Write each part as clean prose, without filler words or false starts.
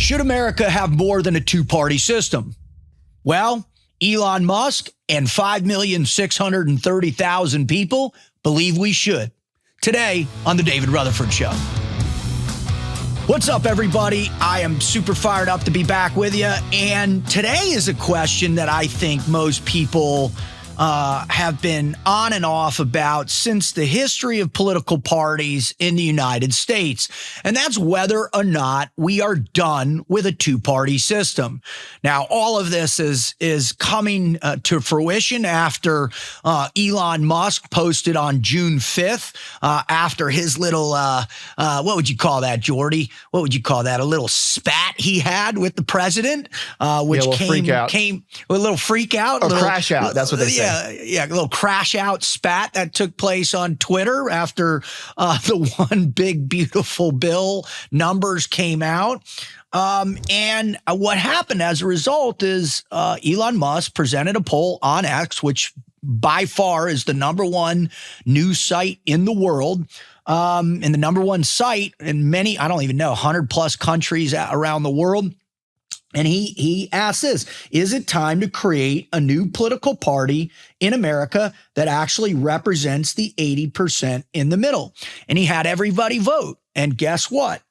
Should America have more than a two-party system? Well, Elon Musk and 5,630,000 people believe we should. Today on The David Rutherford Show. What's up, everybody? I am super fired up to be back with you. And today is a question that I think most people have been on and off about since the history of political parties in the United States. And that's whether or not we are done with a two-party system. Now, all of this is coming to fruition after Elon Musk posted on June 5th, after his little, what would you call that, Jordy? What would you call that? A little spat he had with the president, which came a little freak out. Or crash out, that's what they say. Yeah, a little crash out spat that took place on Twitter after the one big beautiful bill numbers came out. And what happened as a result is Elon Musk presented a poll on X, which by far is the number one news site in the world. And the number one site in many, I don't even know, 100 plus countries around the world. And he asked this: is it time to create a new political party in America that actually represents the 80% in the middle? And he had everybody vote. And guess what?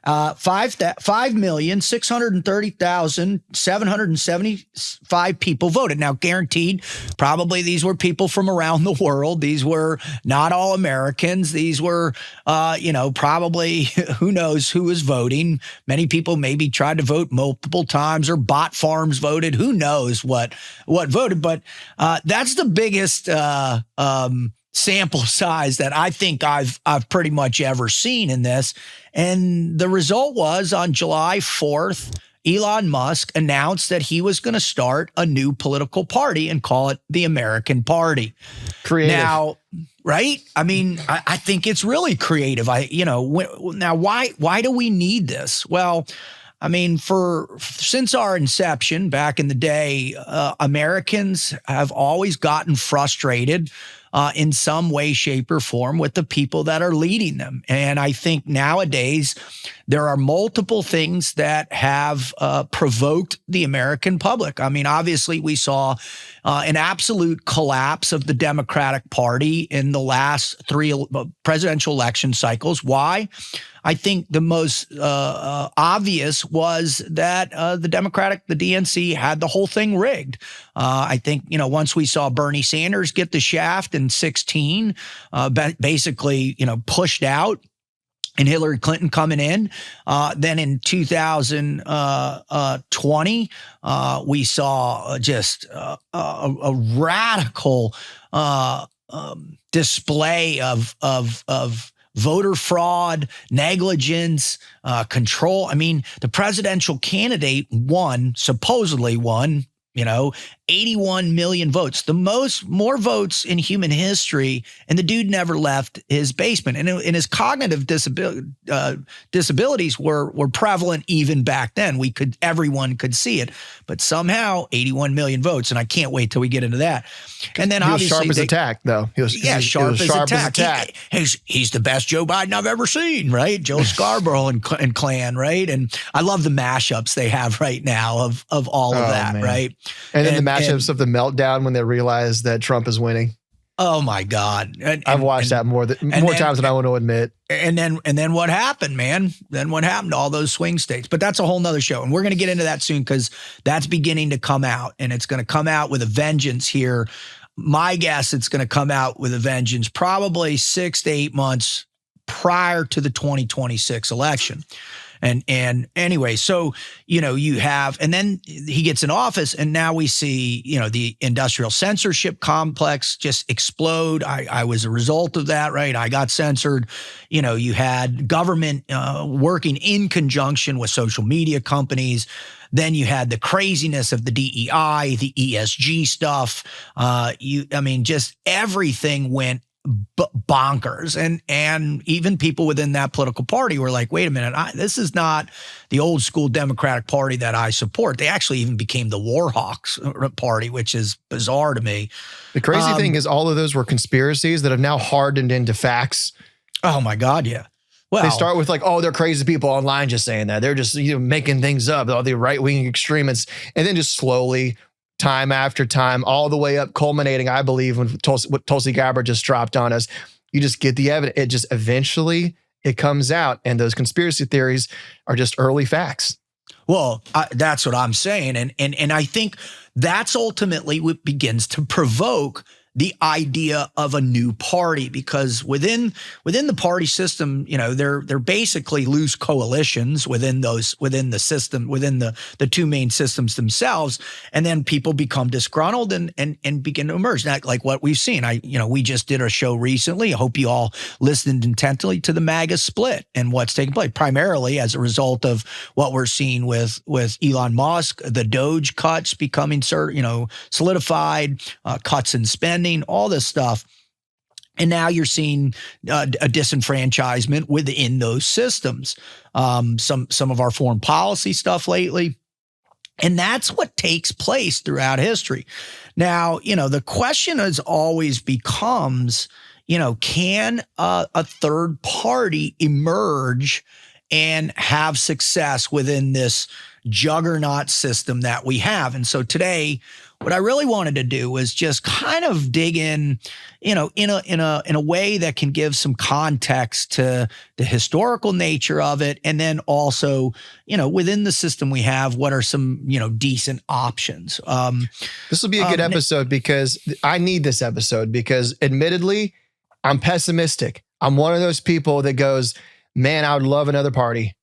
5,630,775 people voted. Now, guaranteed, probably these were people from around the world. These were not all Americans. These were, probably who knows who was voting. Many people maybe tried to vote multiple times or bot farms voted. Who knows what voted? But that's the biggest sample size that I think I've pretty much ever seen in this. And the result was on July 4th, Elon Musk announced that he was going to start a new political party and call it the American Party. Creative. Now, right? I mean, I think it's really creative. Now, why do we need this? Well, I mean, since our inception back in the day, Americans have always gotten frustrated in some way, shape, or form with the people that are leading them. And I think nowadays there are multiple things that have provoked the American public. I mean, obviously we saw an absolute collapse of the Democratic Party in the last three presidential election cycles. Why? I think the most obvious was that the DNC had the whole thing rigged. I think, once we saw Bernie Sanders get the shaft in 2016, basically, pushed out, and Hillary Clinton coming in. Then in 2020, we saw just a radical display of voter fraud, negligence, control. I mean, the presidential candidate supposedly won, 81 million votes, more votes in human history. And the dude never left his basement. And his cognitive disabilities were prevalent even back then. Everyone could see it, but somehow 81 million votes. And I can't wait till we get into that. And then obviously sharp as attack, though. He was sharp as attack. He's the best Joe Biden I've ever seen, right? Joe Scarborough and clan, right? And I love the mashups they have right now of all of that, man. Right? And then the mashups of the meltdown when they realize that Trump is winning. Oh my God! I've watched that more times than I want to admit. And then what happened, man? Then what happened to all those swing states? But that's a whole nother show, and we're going to get into that soon because that's beginning to come out, and it's going to come out with a vengeance here. My guess, it's going to come out with a vengeance probably 6 to 8 months prior to the 2026 election. And anyway, so, you have, and then he gets in office and now we see, the industrial censorship complex just explode. I was a result of that, right? I got censored. You had government working in conjunction with social media companies. Then you had the craziness of the DEI, the ESG stuff. Just everything went bonkers. And even people within that political party were like, wait a minute, this is not the old school Democratic Party that I support. They actually even became the Warhawks party, which is bizarre to me. The crazy thing is all of those were conspiracies that have now hardened into facts. Oh my God, yeah. They Well, start with like, oh, they're crazy people online just saying that. They're just making things up, all the right-wing extremists. And then just slowly, time after time, all the way up, culminating, I believe, when what Tulsi Gabbard just dropped on us. You just get the evidence. It just eventually, it comes out. And those conspiracy theories are just early facts. well, that's what I'm saying. And I think that's ultimately what begins to provoke the idea of a new party, because within the party system, they're basically loose coalitions within the system, within the two main systems themselves, and then people become disgruntled and begin to emerge. Like what we've seen. We just did a show recently. I hope you all listened intently to the MAGA split and what's taking place, primarily as a result of what we're seeing with Elon Musk, the Doge cuts becoming solidified, cuts in spending, all this stuff. And now you're seeing a disenfranchisement within those systems. Some of our foreign policy stuff lately. And that's what takes place throughout history. Now, the question has always becomes, can a third party emerge and have success within this juggernaut system that we have? And so today, what I really wanted to do was just kind of dig in, in a way that can give some context to the historical nature of it, and then also, within the system we have, what are some, decent options. This will be a good episode, because I need this episode, because admittedly, I'm pessimistic. I'm one of those people that goes, man, I would love another party.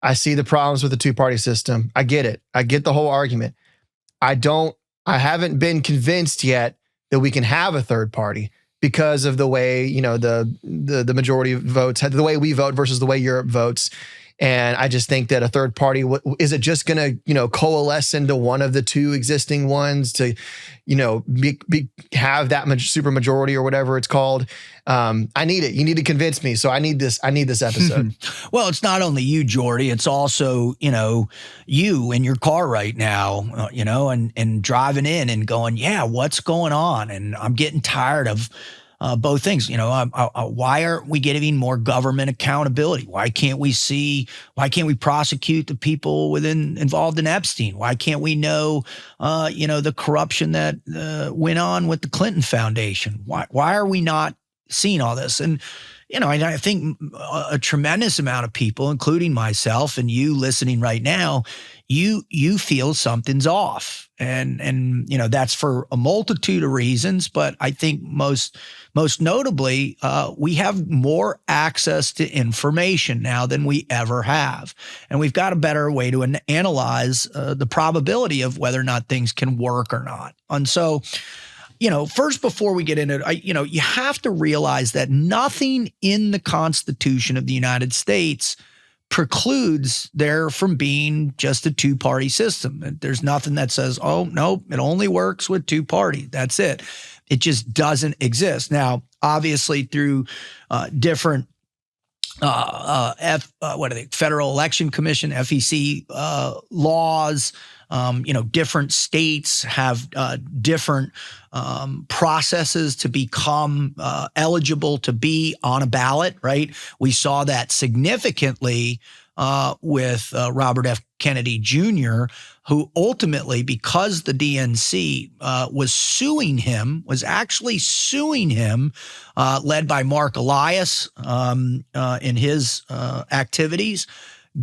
I see the problems with the two-party system. I get it. I get the whole argument. I haven't been convinced yet that we can have a third party because of the way, the majority votes, the way we vote versus the way Europe votes. And I just think that a third party, is it just going to, coalesce into one of the two existing ones to, have that much super majority or whatever it's called? I need it. You need to convince me. So I need this episode. Well, it's not only you, Jordy. It's also, you in your car right now, and driving in and going, yeah, what's going on? And I'm getting tired of both things. Why aren't we getting more government accountability? Why can't we prosecute the people involved in Epstein? Why can't we know, the corruption that went on with the Clinton Foundation? Why are we not seeing all this? And, I think a tremendous amount of people, including myself and you listening right now, you feel something's off. And that's for a multitude of reasons, but I think most notably, we have more access to information now than we ever have. And we've got a better way to analyze the probability of whether or not things can work or not. And so, first, before we get into it, you have to realize that nothing in the Constitution of the United States precludes there from being just a two-party system. There's nothing that says, oh, no, it only works with two-party. That's it. It just doesn't exist. Now, obviously, through different Federal Election Commission, FEC laws, different states have different processes to become eligible to be on a ballot, right? We saw that significantly with Robert F. Kennedy Jr., who ultimately, because the DNC was actually suing him, led by Mark Elias in his activities,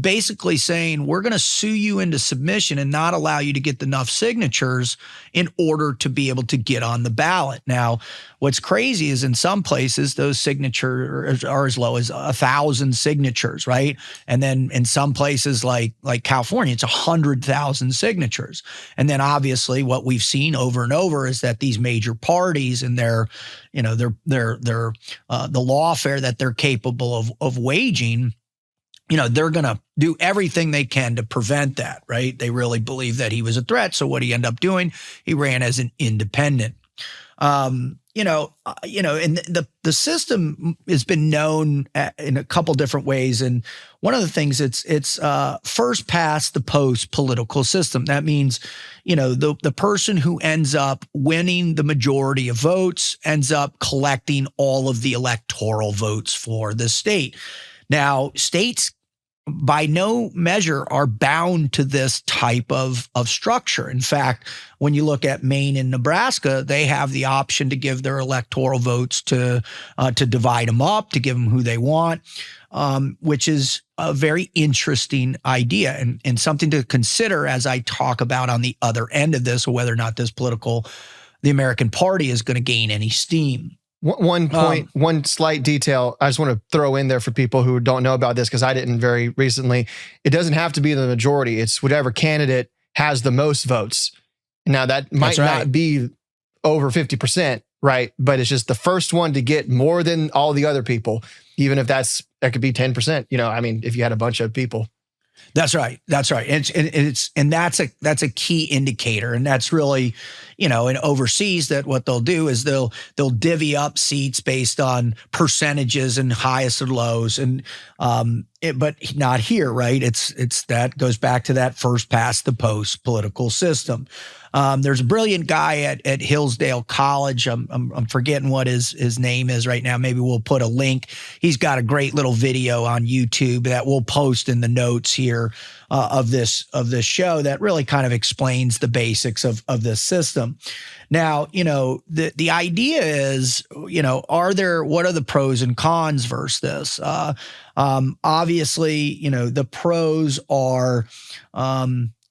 basically saying, we're going to sue you into submission and not allow you to get enough signatures in order to be able to get on the ballot. Now, what's crazy is in some places, those signatures are as low as 1,000 signatures, right? And then in some places like California, it's 100,000 signatures. And then obviously what we've seen over and over is that these major parties and their the lawfare that they're capable of waging, they're going to do everything they can to prevent that, right? They really believe that he was a threat. So what he ended up doing, he ran as an independent. And the system has been known in a couple different ways. And one of the things, it's first past the post political system. That means, the person who ends up winning the majority of votes ends up collecting all of the electoral votes for the state. Now, states by no measure are bound to this type of structure. In fact, when you look at Maine and Nebraska, they have the option to give their electoral votes to divide them up, to give them who they want, which is a very interesting idea and something to consider as I talk about on the other end of this, or whether or not the American Party is going to gain any steam. One point, one slight detail I just want to throw in there for people who don't know about this, because I didn't very recently. It doesn't have to be the majority. It's whatever candidate has the most votes. Now, that might not be over 50%, right? But it's just the first one to get more than all the other people, even if that could be 10%. I mean, if you had a bunch of people. That's right. That's right. And that's a key indicator. And that's really, in overseas, that what they'll do is they'll divvy up seats based on percentages and highest and lows. And but not here, right? It's that goes back to that first past the post political system. There's a brilliant guy at Hillsdale College. I'm forgetting what his name is right now. Maybe we'll put a link. He's got a great little video on YouTube that we'll post in the notes here of this show that really kind of explains the basics of this system. Now, the idea is, what are the pros and cons versus this? Obviously, the pros are,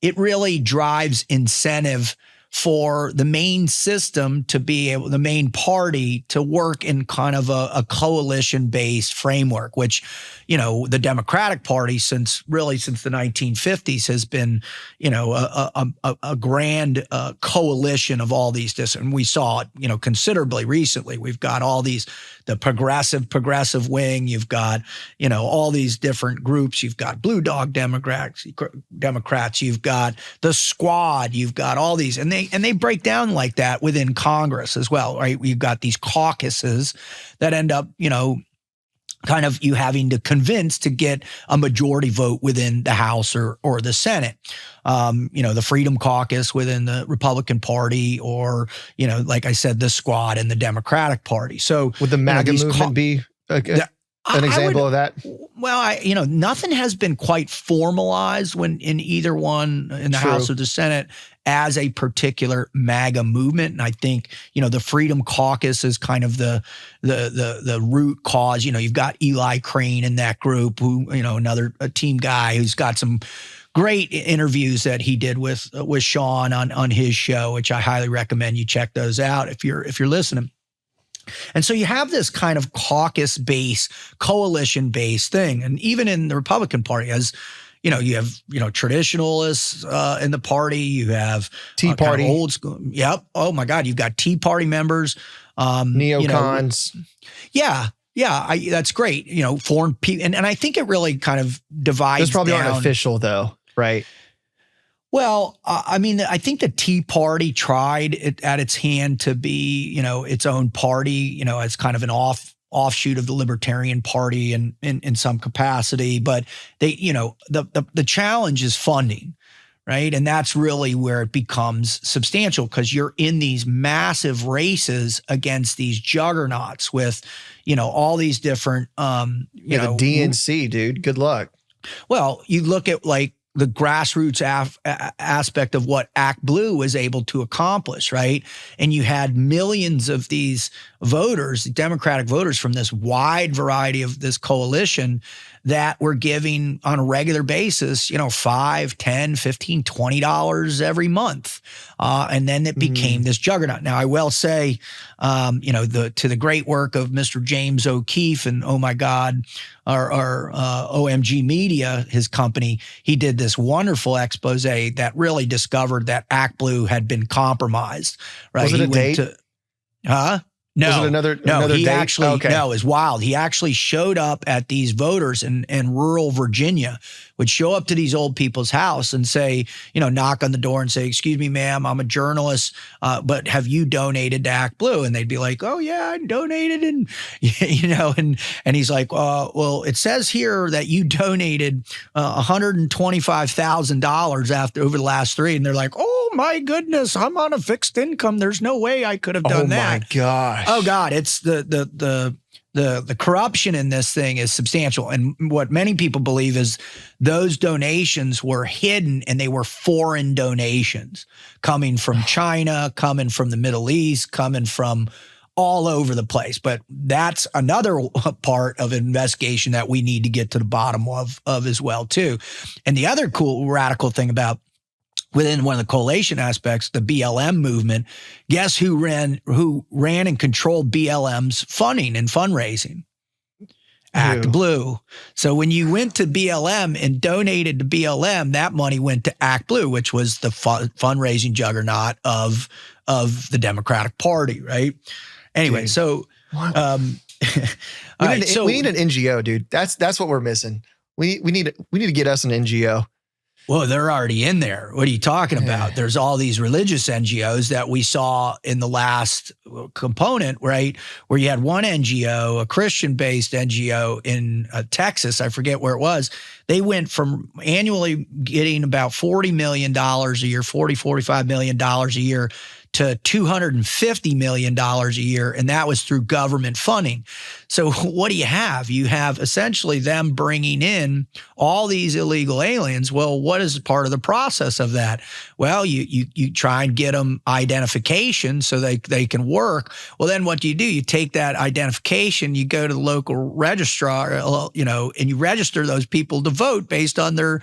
it really drives incentive for the main system to be able, the main party to work in kind of a coalition-based framework, which, the Democratic Party since the 1950s has been, a grand coalition of all these different, and we saw it, considerably recently. We've got all these, the progressive wing, you've got, all these different groups, you've got Blue Dog Democrats, you've got the Squad, you've got all these, and they break down like that within Congress as well, right? We've got these caucuses that end up, kind of you having to convince to get a majority vote within the House or the Senate. The Freedom Caucus within the Republican Party, or, like I said, the Squad in the Democratic Party. So would the MAGA movement be an example of that? Well, nothing has been quite formalized when in either one in the House or the Senate as a particular MAGA movement. And I think, the Freedom Caucus is kind of the root cause. You've got Eli Crane in that group, who, another team guy who's got some great interviews that he did with Sean on his show, which I highly recommend you check those out if you're listening. And so you have this kind of caucus-based, coalition-based thing. And even in the Republican Party, as you have, traditionalists in the party, you have Tea Party, kind of old school. Yep. Oh my God. You've got Tea Party members, neocons. That's great. Foreign people. And I think it really kind of divides. Those probably aren't official though, right? Well, I think the Tea Party tried it at its hand to be, its own party, as kind of an offshoot of the Libertarian Party in some capacity. But they, the challenge is funding, right? And that's really where it becomes substantial, because you're in these massive races against these juggernauts with, all these different, the DNC, dude. Good luck. Well, you look at like the grassroots aspect of what Act Blue was able to accomplish, right? And you had millions of these voters, Democratic voters from this wide variety of this coalition that were giving on a regular basis, $5, $10, $15, $20 every month. And then it became this juggernaut. Now, I will say, to the great work of Mr. James O'Keefe and, oh my God, our OMG Media, his company, he did this wonderful expose that really discovered that Act Blue had been compromised, right? Was it a date? No, was it another he date? actually, no, it's wild. He actually showed up at these voters in rural Virginia, would show up to these old people's house and say, knock on the door and say, "Excuse me, ma'am, I'm a journalist, but have you donated to Act Blue?" And they'd be like, "Oh yeah, I donated." And, and he's like, well, it says here that you donated $125,000 over the last 3. And they're like, "Oh my goodness, I'm on a fixed income. There's no way I could have done that." Oh my gosh. Oh God, it's the the corruption in this thing is substantial. And what many people believe is those donations were hidden, and they were foreign donations coming from China, coming from the Middle East, coming from all over the place. But that's another part of investigation that we need to get to the bottom of as well too. And the other cool radical thing about within one of the coalition aspects, the BLM movement, guess who ran and controlled BLM's funding and fundraising? Act Blue. So when you went to BLM and donated to BLM, that money went to Act Blue, which was the fundraising juggernaut of the Democratic Party, right? Anyway, Dude. so we need an NGO, dude. That's what we're missing. We need to get us an NGO. Well, they're already in there. What are you talking about? There's all these religious NGOs that we saw in the last component, right? Where you had one NGO, a Christian-based NGO in Texas, I forget where it was. They went from annually getting about $40 million a year, $45 million a year, to $250 million a year, and that was through government funding. So what do you have? You have essentially them bringing in all these illegal aliens. Well, what is part of the process of that? Well, you try and get them identification so they can work. Well, then what do? You take that identification, you go to the local registrar, and you register those people to vote based on their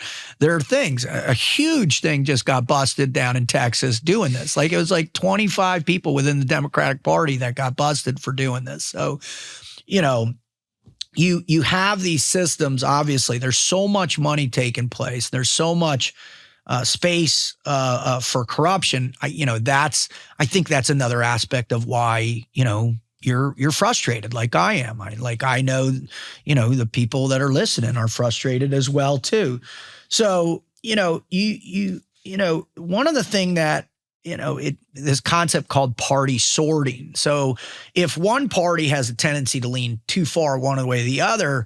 things. A huge thing just got busted down in Texas doing this. Like it was like 25 people within the Democratic Party that got busted for doing this. So, you have these systems. Obviously, there's so much money taking place. There's so much space for corruption. I think that's another aspect of why you're frustrated, like I am. I know the people that are listening are frustrated as well too. So one of the thing that this concept called party sorting. So if one party has a tendency to lean too far one way or the other,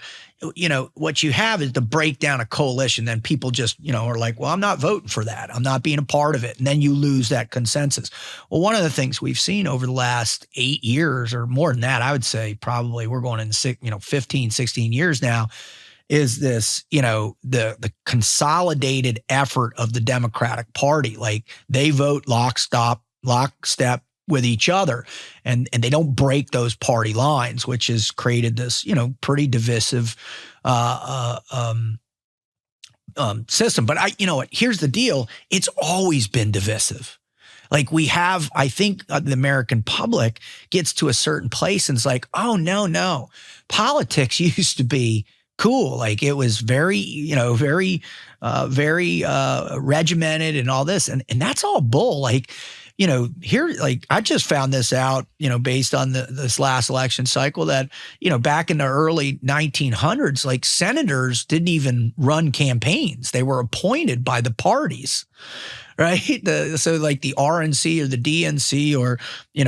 what you have is the breakdown of coalition. Then people just, are like, well, I'm not voting for that. I'm not being a part of it. And then you lose that consensus. Well, one of the things we've seen over the last 8 years or more than that, I would say probably we're going in 15, 16 years now, is this, the consolidated effort of the Democratic Party. Like they vote lockstep with each other, and they don't break those party lines, which has created this, pretty divisive system. But here's the deal. It's always been divisive. Like we have, I think the American public gets to a certain place and it's like, oh, no. Politics used to be cool. Like it was very regimented and all this. And that's all bull. Like, here, like I just found this out, based on this last election cycle that, back in the early 1900s, like senators didn't even run campaigns. They were appointed by the parties. Right. So like the RNC or the DNC or,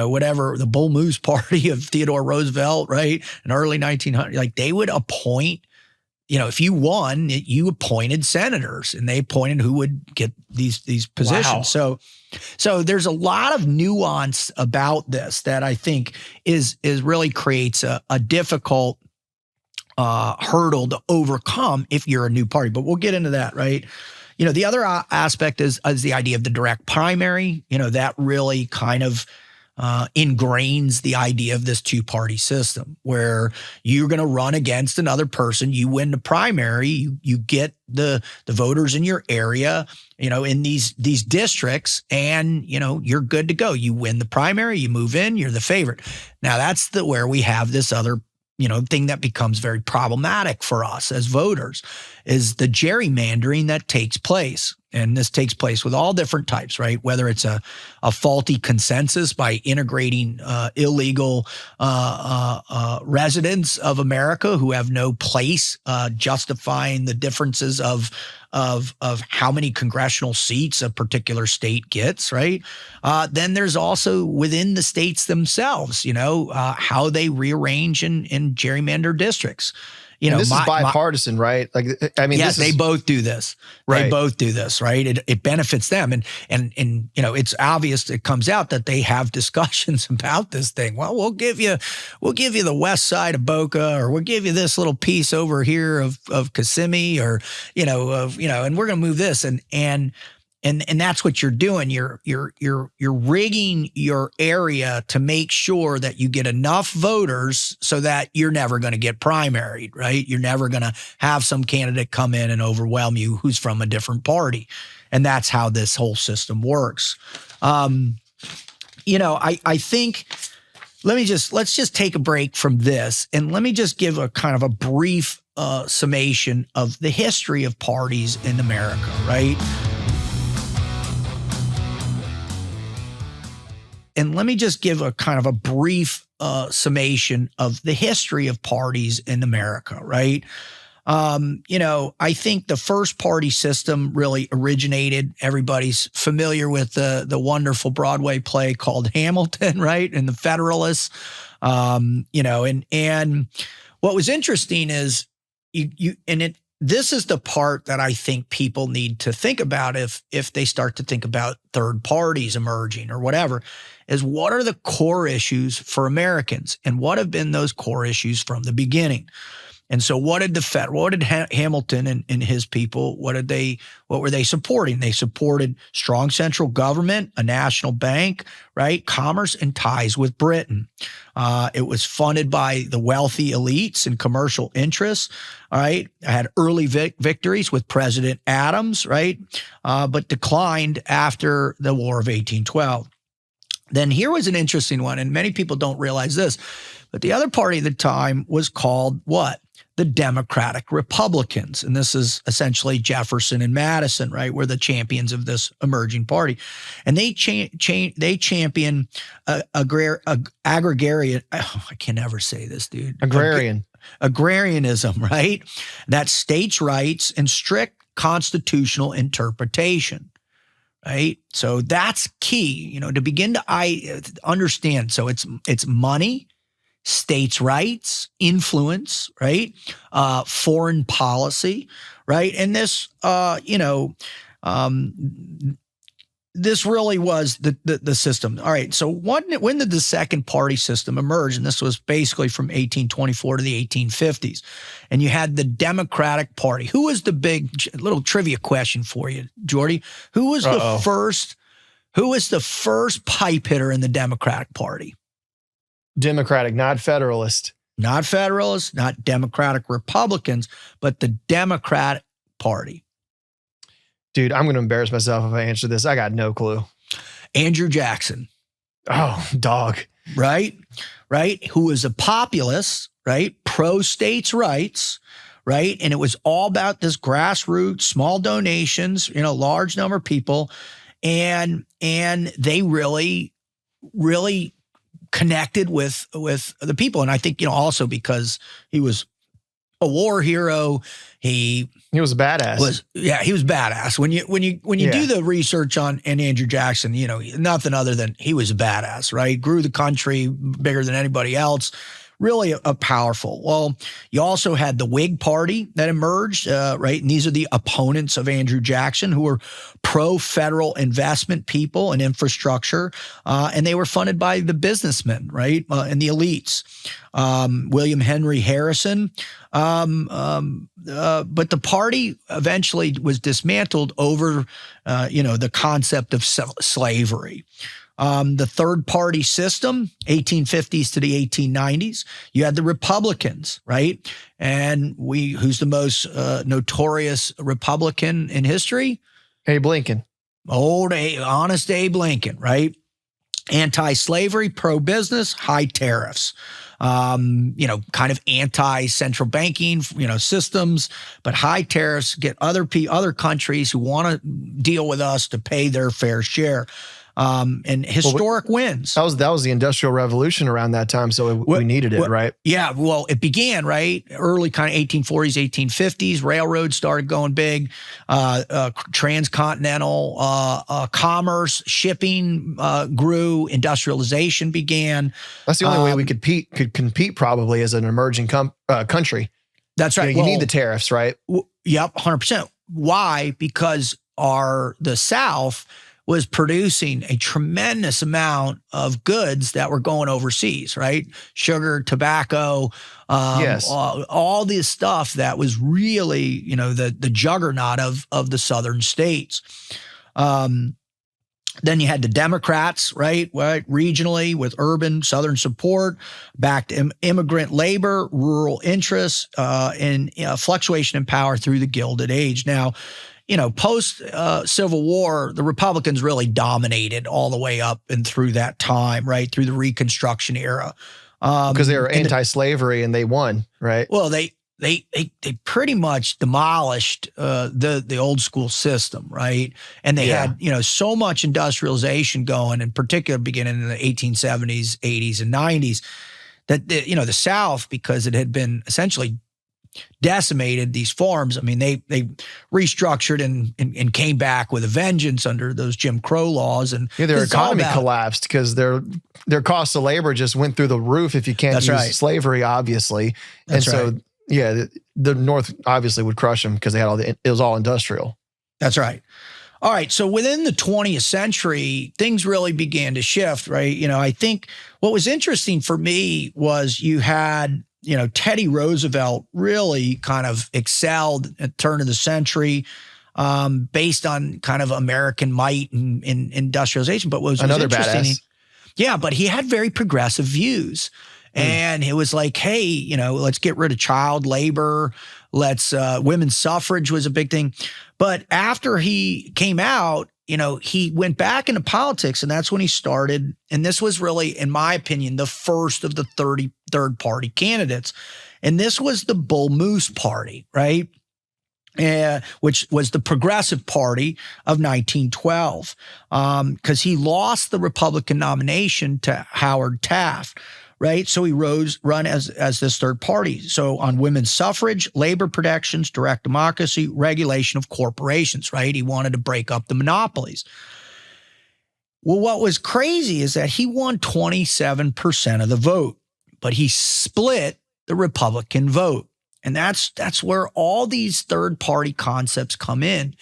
whatever, the Bull Moose Party of Theodore Roosevelt, right. In early 1900s, like they would appoint, if you won, you appointed senators and they appointed who would get these positions. Wow. So there's a lot of nuance about this that I think is really creates a difficult hurdle to overcome if you're a new party. But we'll get into that, right? The other aspect is the idea of the direct primary. That really kind of ingrains the idea of this two-party system where you're going to run against another person. You win the primary, you get the voters in your area, in these districts, and you're good to go. You win the primary, you move in, you're the favorite. Now that's where we have this other thing that becomes very problematic for us as voters is the gerrymandering that takes place. And this takes place with all different types, right? Whether it's a faulty consensus by integrating illegal residents of America who have no place, justifying the differences of how many congressional seats a particular state gets, right? Then there's also within the states themselves, how they rearrange and gerrymander districts. And this is bipartisan, right? Like, I mean, yes, they both do this. Right. They both do this, right? It benefits them. And it's obvious, it comes out that they have discussions about this thing. Well, we'll give you the west side of Boca, or we'll give you this little piece over here of Kissimmee, or, and we're going to move this. And that's what you're doing. You're rigging your area to make sure that you get enough voters so that you're never going to get primaried, right? You're never going to have some candidate come in and overwhelm you who's from a different party. And that's how this whole system works. I think let's just take a break from this, and let me just give a kind of a brief summation of the history of parties in America, right? And let me just give a kind of a brief summation of the history of parties in America, right? I think the first party system really originated. Everybody's familiar with the wonderful Broadway play called Hamilton, right? And the Federalists, and what was interesting is this is the part that I think people need to think about if they start to think about third parties emerging or whatever, is what are the core issues for Americans, and what have been those core issues from the beginning? And so what did Hamilton and his people, what were they supporting? They supported strong central government, a national bank, right? Commerce and ties with Britain. It was funded by the wealthy elites and commercial interests, all right? It had early victories with President Adams, right? But declined after the War of 1812. Then here was an interesting one, and many people don't realize this, but the other party at the time was called what? The Democratic Republicans. And this is essentially Jefferson and Madison, right? Were the champions of this emerging party. And they champion agrarian. Oh, I can never say this, dude. Agrarianism, right? That's states' rights and strict constitutional interpretation. Right. So that's key, to begin to understand. So it's money, states' rights, influence, right? Foreign policy, right? And this, this really was the system. All right. So when did the second party system emerge? And this was basically from 1824 to the 1850s. And you had the Democratic Party. Who was the big little trivia question for you, Jordy? Who was the first pipe hitter in the Democratic Party? Democratic, not Federalist. Not Federalists, not Democratic Republicans, but the Democratic Party. Dude, I'm going to embarrass myself if I answer this. I got no clue. Andrew Jackson. Oh, dog. Right? Who was a populist, right? Pro-states' rights, right? And it was all about this grassroots, small donations, large number of people. And they really, really connected with the people. And I think, also because he was a war hero, he was a badass. He was badass. When you do the research on Andrew Jackson, nothing other than he was a badass, right? Grew the country bigger than anybody else. Really a powerful. Well, you also had the Whig Party that emerged, right? And these are the opponents of Andrew Jackson, who were pro-federal investment people and infrastructure, and they were funded by the businessmen, right, and the elites. William Henry Harrison. But the party eventually was dismantled over, the concept of slavery. The third party system, 1850s to the 1890s, you had the Republicans, right? And who's the most notorious Republican in history? Abe Lincoln. Honest Abe Lincoln, right? Anti-slavery, pro-business, high tariffs. Kind of anti-central banking, systems, but high tariffs get other countries who want to deal with us to pay their fair share. And historic wins. That was the Industrial Revolution around that time, so we needed it, right? Yeah, well, it began, right? Early kind of 1840s, 1850s. Railroads started going big. Transcontinental commerce, shipping grew. Industrialization began. That's the only way we could compete probably as an emerging country. That's right. You need the tariffs, right? Yep, 100%. Why? Because the South was producing a tremendous amount of goods that were going overseas, right? Sugar, tobacco, Yes. all this stuff that was really, the juggernaut of the southern states. Then you had the Democrats, right? Regionally with urban Southern support, backed immigrant labor, rural interests, and fluctuation in power through the Gilded Age. Now, post Civil War, the Republicans really dominated all the way up and through that time, right? Through the Reconstruction era. Because they were anti-slavery and they won, right? Well, they pretty much demolished the old school system, right? And they had so much industrialization going, in particular beginning in the 1870s, 80s, and 90s, that the South, because it had been essentially decimated, these farms. I mean, they restructured and came back with a vengeance under those Jim Crow laws, and their economy collapsed because their cost of labor just went through the roof if you can't use slavery, obviously. That's right. Yeah, the North obviously would crush them because they had it was all industrial. That's right. All right. So within the 20th century, things really began to shift, right? I think what was interesting for me was you had, Teddy Roosevelt really kind of excelled at the turn of the century, based on kind of American might and industrialization. But what was interesting, badass. But he had very progressive views. And it was like, hey, let's get rid of child labor. Women's suffrage was a big thing. But after he came out, he went back into politics, and that's when he started. And this was really, in my opinion, the first of the 30 third-party candidates. And this was the Bull Moose Party, right? Which was the Progressive Party of 1912, because he lost the Republican nomination to Howard Taft. Right. So he run as this third party. So on women's suffrage, labor protections, direct democracy, regulation of corporations, right? He wanted to break up the monopolies. Well, what was crazy is that he won 27% of the vote, but he split the Republican vote. And that's where all these third party concepts come in.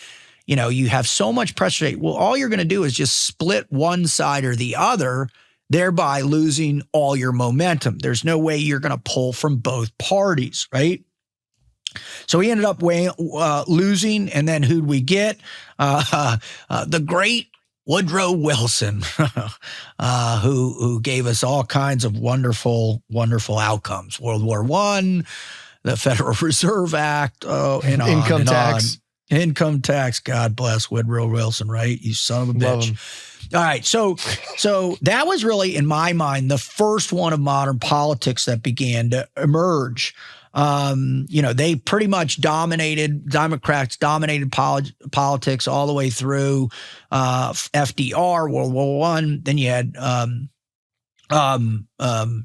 You have so much pressure. Well, all you're going to do is just split one side or the other, thereby losing all your momentum. There's no way you're going to pull from both parties, right? So he ended up losing, and then who'd we get? The great Woodrow Wilson, who gave us all kinds of wonderful, wonderful outcomes. World War I, the Federal Reserve Act, and income tax. Income tax. God bless Woodrow Wilson, right? You son of a bitch. All right. So that was really, in my mind, the first one of modern politics that began to emerge. They pretty much Democrats dominated politics all the way through FDR, World War I. Then you had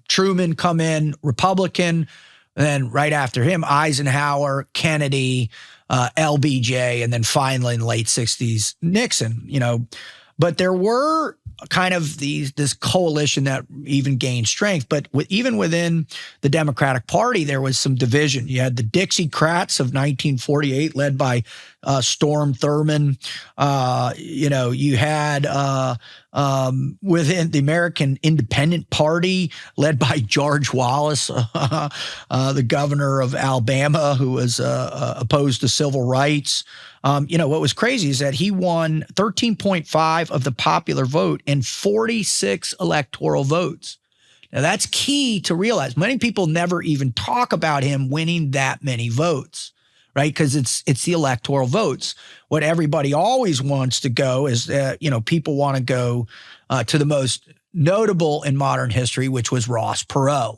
Truman come in, Republican. And then right after him, Eisenhower, Kennedy, LBJ, and then finally in the late 60s, Nixon, But there were kind of this coalition that even gained strength. But even within the Democratic Party, there was some division. You had the Dixiecrats of 1948, led by Storm Thurmond. You had within the American Independent Party, led by George Wallace, the governor of Alabama, who was opposed to civil rights. What was crazy is that he won 13.5 of the popular vote and 46 electoral votes. Now, that's key to realize. Many people never even talk about him winning that many votes, right? Because it's the electoral votes. What everybody always wants to go is, people want to go to the most notable in modern history, which was Ross Perot.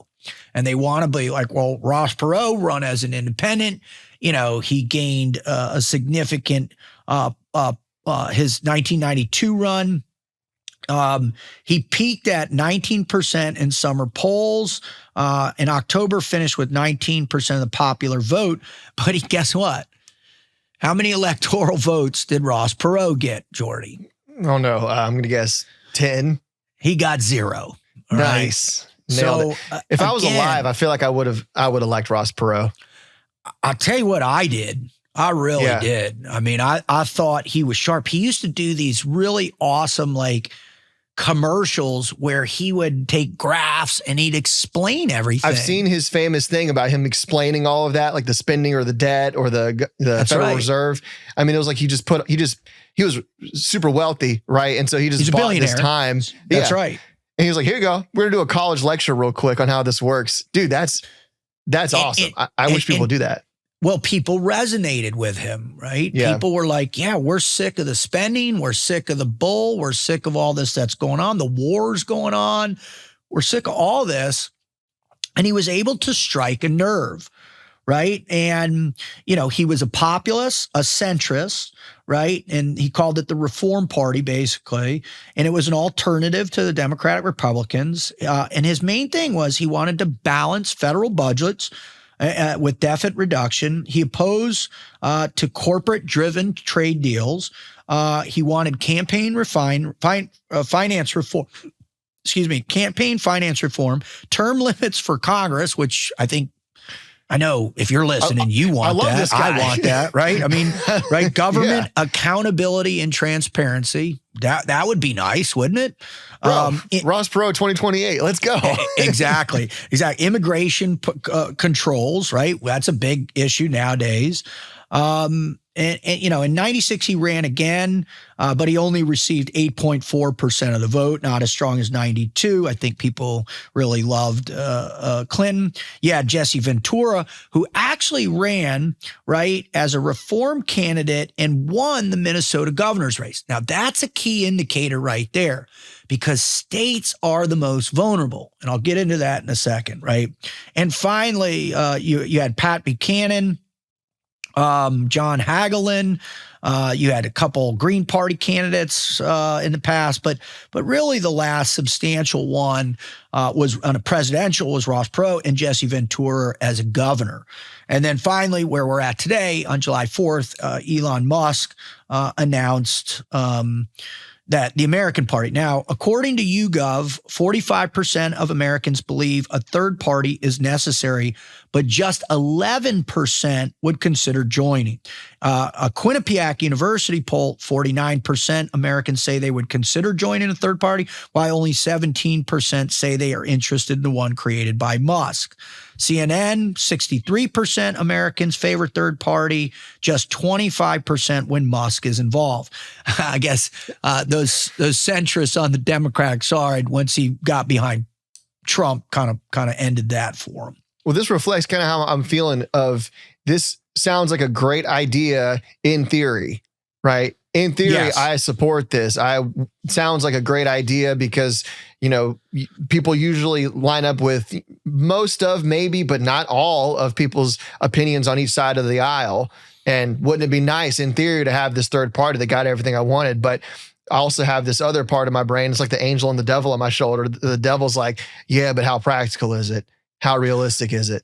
And they want to be like, well, Ross Perot run as an independent. He gained a significant, his 1992 run. He peaked at 19% in summer polls. In October, finished with 19% of the popular vote. But guess what? How many electoral votes did Ross Perot get, Jordy? Oh, no. I'm going to guess 10. He got 0. Nice. Right? Nailed it. If I was alive, I feel like I would have liked Ross Perot. I'll tell you what I did. I really did. I mean, I thought he was sharp. He used to do these really awesome, like, commercials where he would take graphs and he'd explain everything. I've seen his famous thing about him explaining all of that, like the spending or the debt or the Federal Reserve. I mean, it was like he was super wealthy, right? And so he just bought this time. That's right. And he was like, here you go. We're going to do a college lecture real quick on how this works. Dude, that's awesome. I wish people would do that. Well, people resonated with him, right? Yeah. People were like, yeah, we're sick of the spending. We're sick of the bull. We're sick of all this that's going on. The war's going on. We're sick of all this. And he was able to strike a nerve, right? And, he was a populist, a centrist, right? And he called it the Reform Party, basically. And it was an alternative to the Democratic Republicans. And his main thing was he wanted to balance federal budgets with deficit reduction. He opposed to corporate-driven trade deals. He wanted campaign finance reform. Campaign finance reform, term limits for Congress, which I know if you're listening, you want that. This guy. I want that, right? I mean, right? Government accountability and transparency. That would be nice, wouldn't it? Ross Perot 2028. Let's go. Exactly. Immigration controls, right? That's a big issue nowadays. And in 96, he ran again, but he only received 8.4% of the vote, not as strong as 92. I think people really loved Clinton. Yeah, Jesse Ventura, who actually ran, right, as a reform candidate and won the Minnesota governor's race. Now, that's a key indicator right there because states are the most vulnerable. And I'll get into that in a second, right? And finally, you had Pat Buchanan, John Hagelin. You had a couple Green Party candidates in the past, but really the last substantial one was on a presidential was Ross Perot and Jesse Ventura as a governor. And then finally, where we're at today, on July 4th, Elon Musk announced that the American Party. Now, according to YouGov, 45% of Americans believe a third party is necessary, but just 11% would consider joining. A Quinnipiac University poll, 49% Americans say they would consider joining a third party, while only 17% say they are interested in the one created by Musk. CNN, 63% Americans favor third party, just 25% when Musk is involved. I guess those centrists on the Democratic side, once he got behind Trump, kind of ended that for him. Well, this reflects kind of how I'm feeling of this. Sounds like a great idea in theory, right? In theory, yes. I support this. Sounds like a great idea because, people usually line up with most of, maybe, but not all of people's opinions on each side of the aisle. And wouldn't it be nice in theory to have this third party that got everything I wanted? But I also have this other part of my brain. It's like the angel and the devil on my shoulder. The devil's like, yeah, but how practical is it? How realistic is it?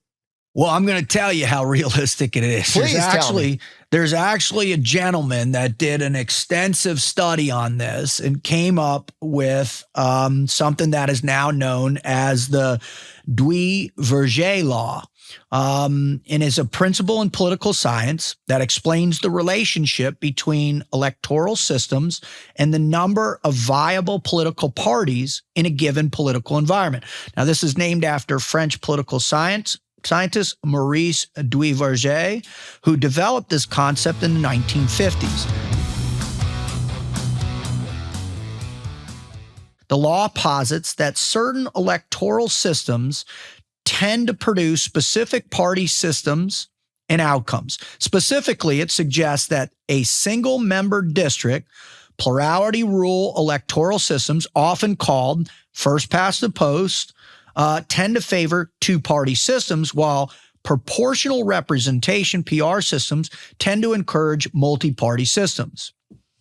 Well, I'm going to tell you how realistic it is. Please tell me. There's actually a gentleman that did an extensive study on this and came up with something that is now known as the Duverger law. And is a principle in political science that explains the relationship between electoral systems and the number of viable political parties in a given political environment. Now, this is named after French political scientist Maurice Duverger, who developed this concept in the 1950s. The law posits that certain electoral systems tend to produce specific party systems and outcomes. Specifically, it suggests that a single-member district, plurality rule electoral systems, often called first-past-the-post, tend to favor two-party systems, while proportional representation, PR systems, tend to encourage multi-party systems.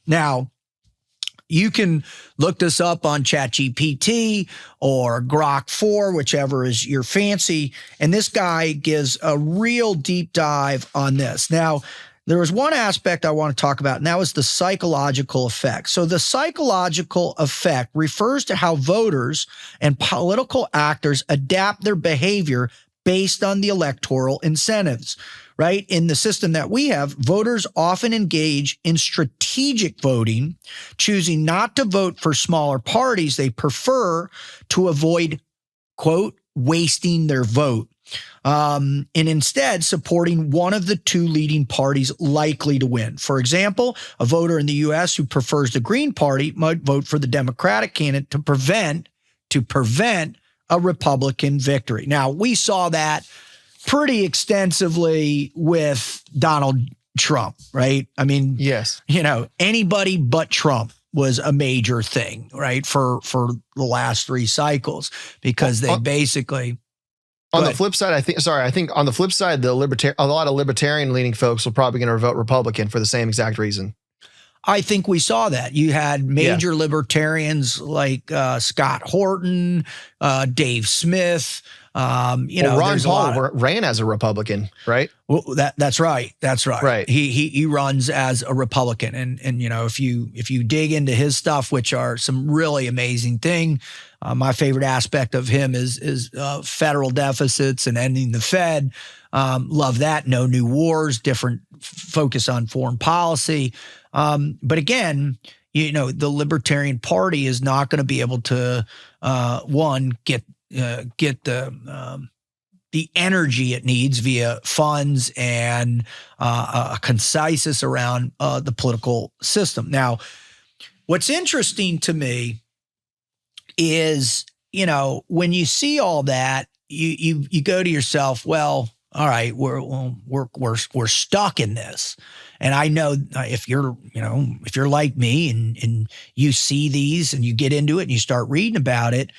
Now, you can look this up on ChatGPT or Grok 4, whichever is your fancy. And this guy gives a real deep dive on this. Now, there was one aspect I want to talk about, and that was the psychological effect. So the psychological effect refers to how voters and political actors adapt their behavior based on the electoral incentives, right? In the system that we have, voters often engage in strategic voting, choosing not to vote for smaller parties. They prefer to avoid, quote, wasting their vote, and instead supporting one of the two leading parties likely to win. For example, a voter in the U.S. who prefers the Green Party might vote for the Democratic candidate to prevent a Republican victory. Now, we saw that pretty extensively with Donald Trump, right? I mean, yes, anybody but Trump was a major thing, right? For the last 3 cycles, because they basically. On the flip side, I think on the flip side, a lot of libertarian leaning folks will probably going to vote Republican for the same exact reason. I think we saw that. You had major libertarians like Scott Horton, Dave Smith. Ron Paul ran as a Republican, right? Well, that's right. That's right. Right. He runs as a Republican, and if you dig into his stuff, which are some really amazing thing. My favorite aspect of him is federal deficits and ending the Fed. Love that. No new wars. Different focus on foreign policy. But again, the Libertarian Party is not going to be able to get the energy it needs via funds and a conciseness around the political system. Now, what's interesting to me is, when you see all that, you go to yourself, well, all right, we're stuck in this. And I know if you're like me and you see these and you get into it and you start reading about it,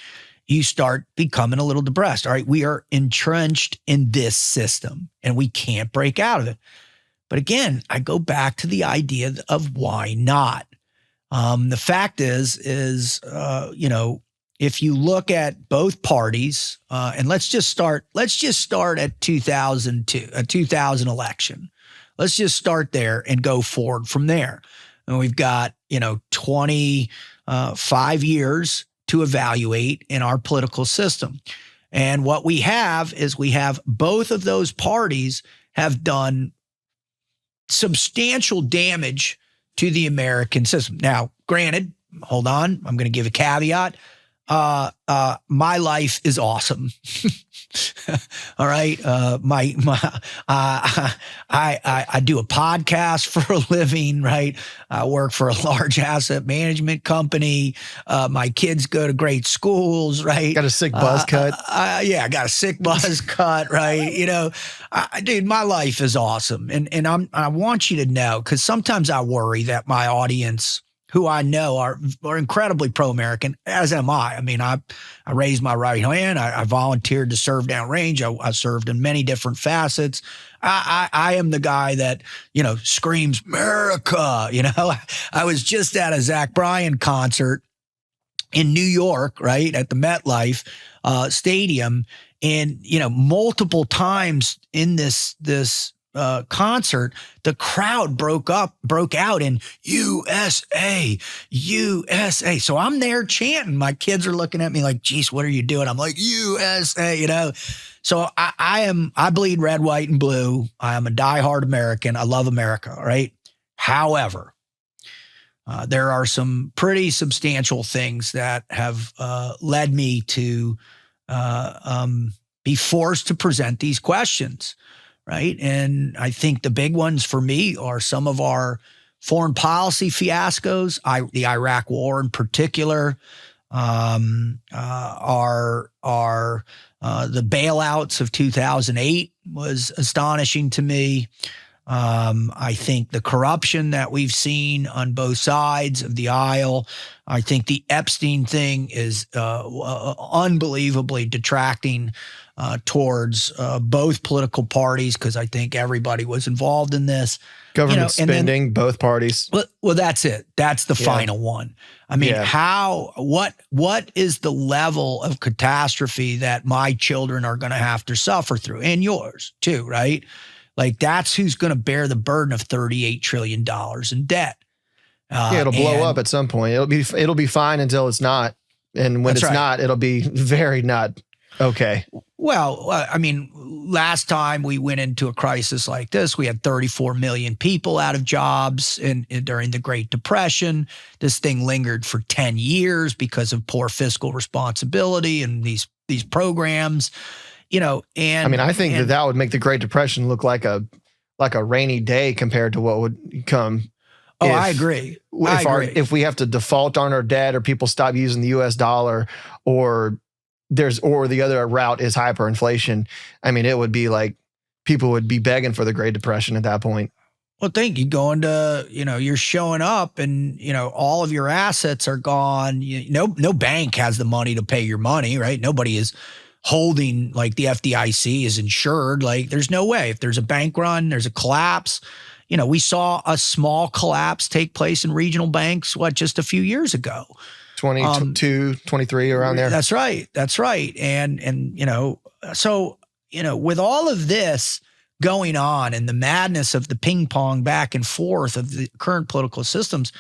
you start becoming a little depressed. All right, we are entrenched in this system and we can't break out of it. But again, I go back to the idea of why not. The fact is, if you look at both parties, and let's just start at 2002, a 2000 election. Let's just start there and go forward from there. And we've got, 25 years to evaluate in our political system. And what we have is both of those parties have done substantial damage to the American system. Now, granted, hold on, I'm going to give a caveat. My life is awesome. All right. I do a podcast for a living, right? I work for a large asset management company. My kids go to great schools, right? Got a sick buzz cut. I got a sick buzz cut, right? Dude, my life is awesome. And I want you to know, because sometimes I worry that my audience, who I know are incredibly pro-American, as am I. I mean, I raised my right hand. I volunteered to serve downrange. I served in many different facets. I am the guy that, screams America. I was just at a Zach Bryan concert in New York, right, at the MetLife Stadium. And, multiple times in this concert, the crowd broke out in USA, USA. So I'm there chanting. My kids are looking at me like, geez, what are you doing? I'm like, USA, So I bleed red, white, and blue. I am a diehard American. I love America, right? However, there are some pretty substantial things that have led me to be forced to present these questions. Right. And I think the big ones for me are some of our foreign policy fiascos, the Iraq war in particular, are the bailouts of 2008 was astonishing to me. I think the corruption that we've seen on both sides of the aisle. I think the Epstein thing is unbelievably detracting towards both political parties, because I think everybody was involved in this. Government spending, both parties. Well, that's it. That's the final one. I mean, what is the level of catastrophe that my children are going to have to suffer through, and yours too, right? Like, that's who's going to bear the burden of $38 trillion in debt. It'll blow up at some point. It'll be fine until it's not. And when it's not, it'll be very not okay. Well, I mean, last time we went into a crisis like this, we had 34 million people out of jobs during the Great Depression. This thing lingered for 10 years because of poor fiscal responsibility and these programs, and I mean, I think that would make the Great Depression look like a rainy day compared to what would come. Oh, I agree. If we have to default on our debt, or people stop using the US dollar, or the other route is hyperinflation. I mean, it would be like people would be begging for the Great Depression at that point. Well, think you go into, you're showing up and, all of your assets are gone. No bank has the money to pay your money, right? Nobody is holding, like the FDIC is insured. Like there's no way. If there's a bank run, there's a collapse. We saw a small collapse take place in regional banks, just a few years ago. 22, 23, around there. That's right. And so, with all of this going on and the madness of the ping pong back and forth of the current political systems,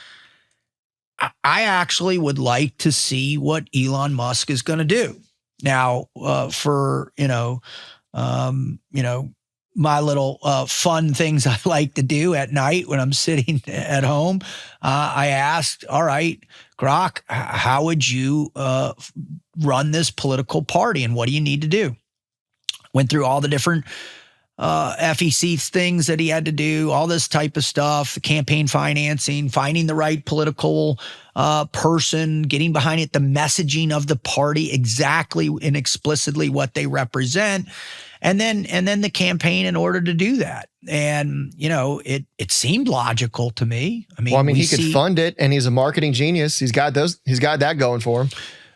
I actually would like to see what Elon Musk is going to do. Now, for, my little fun things I like to do at night when I'm sitting at home, I asked, all right, Grok, how would you run this political party and what do you need to do? Went through all the different FEC things that he had to do, all this type of stuff, campaign financing, finding the right political person, getting behind it, the messaging of the party, exactly and explicitly what they represent. And then the campaign in order to do that. And, it seemed logical to me. I mean, he could fund it, and he's a marketing genius. He's got that going for him.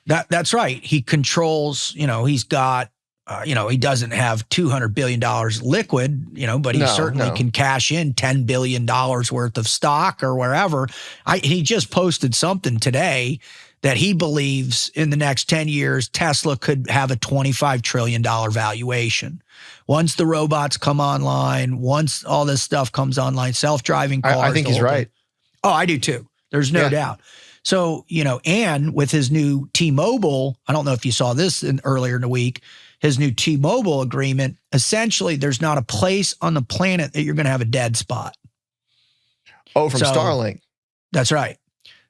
That's right. He controls, he's got, he doesn't have $200 billion liquid, but he certainly can cash in $10 billion worth of stock or wherever. He just posted something today that he believes in the next 10 years, Tesla could have a $25 trillion valuation. Once the robots come online, once all this stuff comes online, self-driving cars. I think he's right. Oh, I do too. There's no doubt. So, and with his new T-Mobile, I don't know if you saw this earlier in the week, his new T-Mobile agreement, essentially there's not a place on the planet that you're going to have a dead spot. Oh, from Starlink. That's right.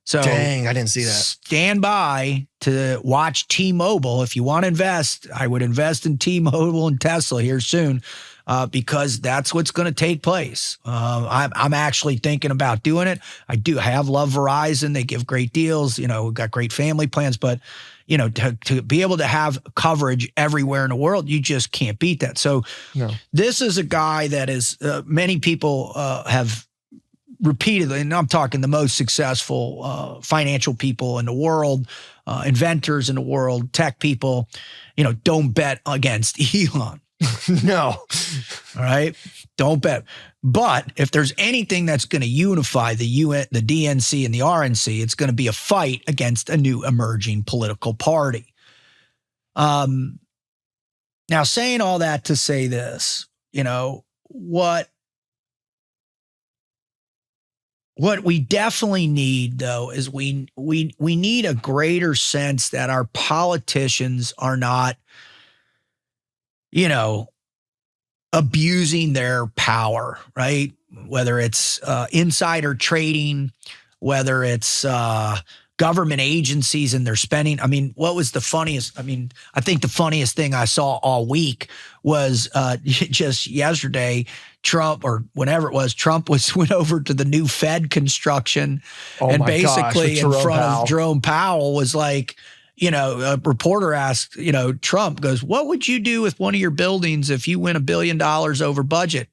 So dang, I didn't see that. Stand by to watch T-Mobile. If you want to invest, I would invest in T-Mobile and Tesla here soon because that's what's going to take place. I'm actually thinking about doing it. I love Verizon. They give great deals. We've got great family plans, but to be able to have coverage everywhere in the world, you just can't beat that. So This is a guy that is many people have repeatedly, and I'm talking the most successful financial people in the world, inventors in the world, tech people, don't bet against Elon. No. All right. Don't bet. But if there's anything that's going to unify the DNC and the RNC, it's going to be a fight against a new emerging political party. Now, saying all that to say this, what we definitely need, though, is we need a greater sense that our politicians are not, abusing their power, right? Whether it's insider trading, whether it's government agencies and their spending. I mean, what was the funniest? I mean, I think the funniest thing I saw all week was just yesterday, Trump, or whenever it was, Trump went over to the new Fed construction and basically in front of Jerome Powell was like, a reporter asked, Trump goes, what would you do with one of your buildings if you win $1 billion over budget?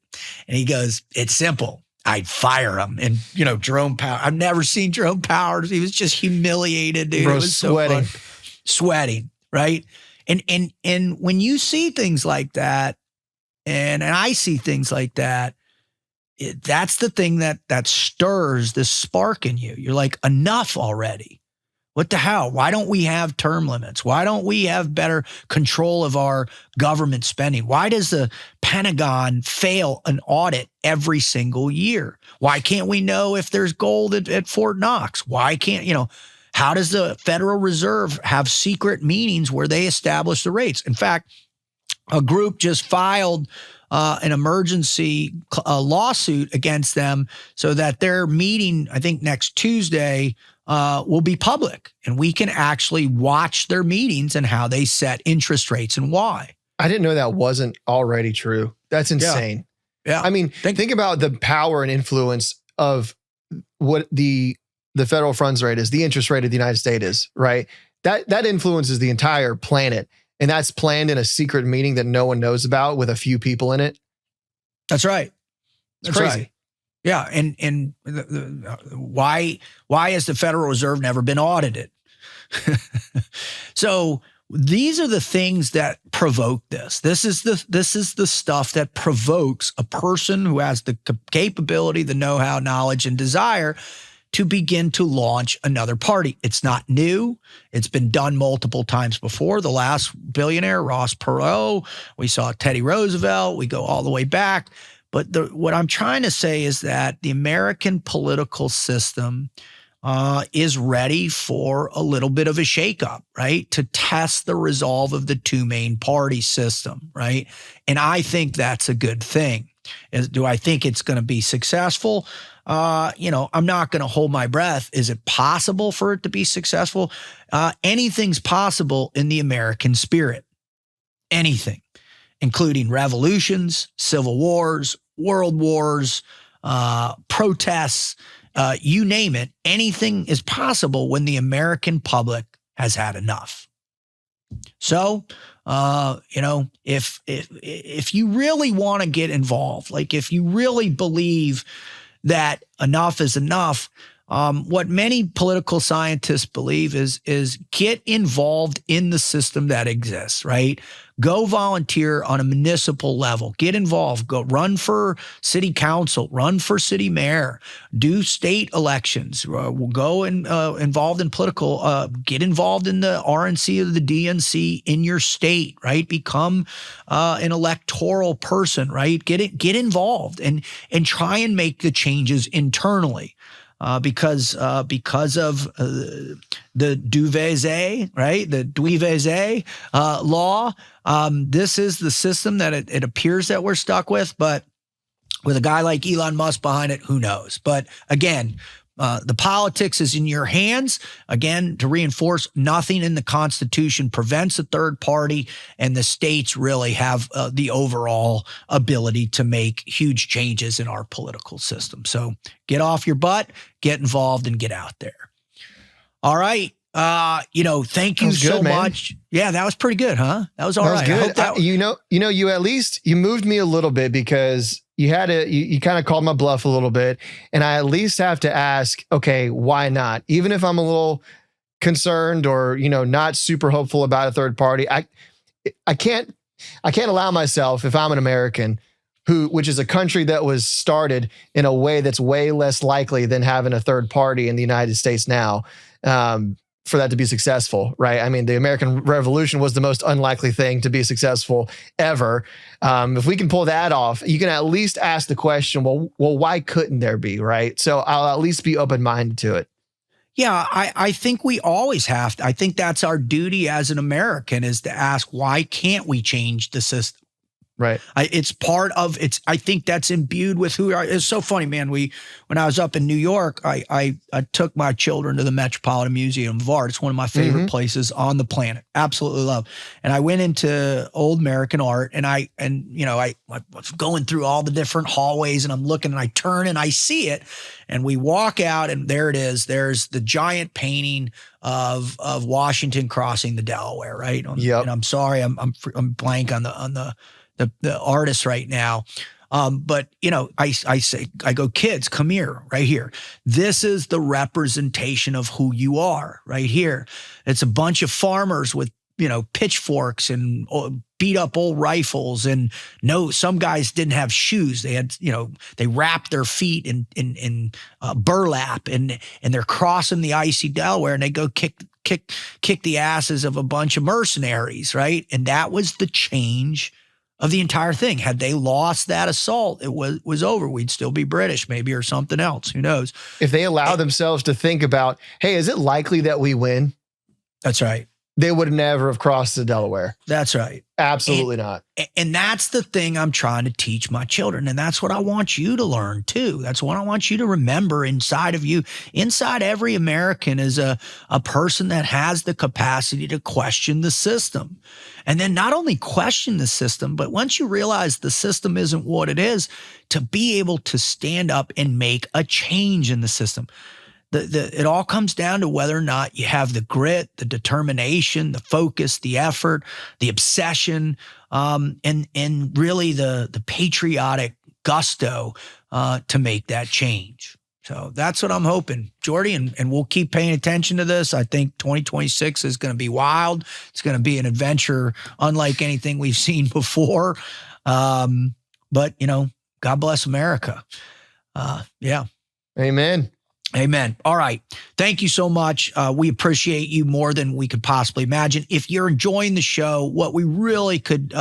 And he goes, it's simple. I'd fire him. And, Jerome Powell, I've never seen Jerome Powell. He was just humiliated, dude. Bro, it was sweating. So fun. Sweating, right? And when you see things like that, and I see things like that, that's the thing that stirs this spark in you. You're like, enough already. What the hell? Why don't we have term limits? Why don't we have better control of our government spending? Why does the Pentagon fail an audit every single year? Why can't we know if there's gold at Fort Knox? Why can't, how does the Federal Reserve have secret meetings where they establish the rates? In fact, a group just filed an emergency lawsuit against them so that their meeting, I think next Tuesday, will be public, and we can actually watch their meetings and how they set interest rates and why. I didn't know that wasn't already true. That's insane. Yeah. I mean, think about the power and influence of what the federal funds rate is, the interest rate of the United States is, right? That influences the entire planet. And that's planned in a secret meeting that no one knows about with a few people in it. That's right. It's crazy. Right. Yeah. And why has the Federal Reserve never been audited? So these are the things that provoke this. This is the stuff that provokes a person who has the capability, the know-how, knowledge, and desire to begin to launch another party. It's not new. It's been done multiple times before. The last billionaire, Ross Perot, we saw Teddy Roosevelt, we go all the way back. But what I'm trying to say is that the American political system is ready for a little bit of a shakeup, right? To test the resolve of the two main party system, right? And I think that's a good thing. Do I think it's going to be successful? I'm not going to hold my breath. Is it possible for it to be successful? Anything's possible in the American spirit. Anything, including revolutions, civil wars, world wars, protests, you name it. Anything is possible when the American public has had enough. So, if you really want to get involved, like if you really believe that enough is enough, what many political scientists believe is get involved in the system that exists, right? Go volunteer on a municipal level. Get involved. Go run for city council. Run for city mayor. Do state elections. Go and involved in political. Get involved in the RNC or the DNC in your state, right? Become an electoral person, right? Get involved and try and make the changes internally. Because of the Duveze, right? The Duveze law. This is the system that it appears that we're stuck with, but with a guy like Elon Musk behind it, who knows? But again, the politics is in your hands. Again, to reinforce, nothing in the Constitution prevents a third party, and the states really have the overall ability to make huge changes in our political system. So get off your butt, get involved, and get out there. All right. Thank you so much. Yeah, that was pretty good, huh? That was all right. Good. You at least you moved me a little bit because you kind of called my bluff a little bit, and I at least have to ask, okay, why not? Even if I'm a little concerned or, not super hopeful about a third party, I can't allow myself, if I'm an American, which is a country that was started in a way that's way less likely than having a third party in the United States now, for that to be successful, right? I mean, the American Revolution was the most unlikely thing to be successful ever. If we can pull that off, you can at least ask the question, well, why couldn't there be, right? So I'll at least be open-minded to it. Yeah, I think we always have to. I think that's our duty as an American, is to ask, why can't we change the system? Right. It's part of it's. I think that's imbued with who we are. It's so funny, man. When I was up in New York, I took my children to the Metropolitan Museum of Art. It's one of my favorite places on the planet. Absolutely love. And I went into old American art, and I was going through all the different hallways, and I'm looking, and I turn, and I see it, and we walk out, and there it is. There's the giant painting of Washington crossing the Delaware, right? Yep. And I'm sorry, I'm blank on the artist right now. But I go, kids, come here, right here. This is the representation of who you are right here. It's a bunch of farmers with, pitchforks and beat up old rifles. And some guys didn't have shoes. They had, they wrapped their feet in burlap, and they're crossing the icy Delaware, and they go kick the asses of a bunch of mercenaries. Right. And that was the change of the entire thing. Had they lost that assault, it was over. We'd still be British, maybe, or something else. Who knows? If they allow themselves to think about, hey, is it likely that we win? That's right. they would never have crossed the Delaware. That's right. Absolutely not. And that's the thing I'm trying to teach my children. And that's what I want you to learn too. That's what I want you to remember inside of you. Inside every American is a person that has the capacity to question the system. And then not only question the system, but once you realize the system isn't what it is, to be able to stand up and make a change in the system. It all comes down to whether or not you have the grit, the determination, the focus, the effort, the obsession, and really the patriotic gusto to make that change. So that's what I'm hoping, Jordy, and we'll keep paying attention to this. I think 2026 is going to be wild. It's going to be an adventure unlike anything we've seen before. But, God bless America. Yeah. Amen. Amen. All right. Thank you so much. We appreciate you more than we could possibly imagine. If you're enjoying the show, what we really could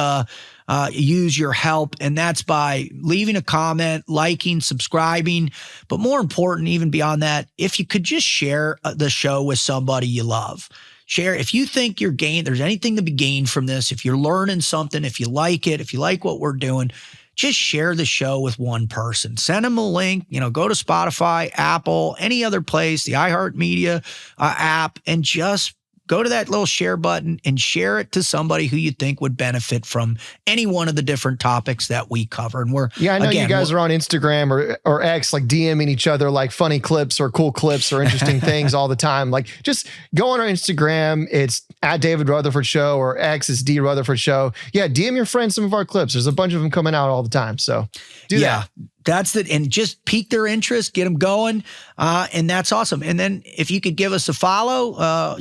use your help, and that's by leaving a comment, liking, subscribing, but more important, even beyond that, if you could just share the show with somebody you love. Share if you think there's anything to be gained from this, if you're learning something, if you like it, if you like what we're doing, just share the show with one person. Send them a link, go to Spotify, Apple, any other place, the iHeartMedia app, and just go to that little share button and share it to somebody who you think would benefit from any one of the different topics that we cover. And I know you guys are on Instagram or X, like DMing each other, like funny clips or cool clips or interesting things all the time. Like just go on our Instagram. It's at David Rutherford Show, or X is D Rutherford Show. Yeah. DM your friends some of our clips. There's a bunch of them coming out all the time. So do that. That's it. And just pique their interest, get them going. And that's awesome. And then if you could give us a follow,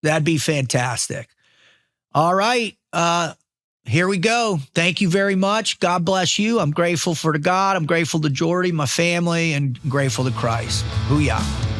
that'd be fantastic. All right. Here we go. Thank you very much. God bless you. I'm grateful for God. I'm grateful to Jordy, my family, and grateful to Christ. Booyah.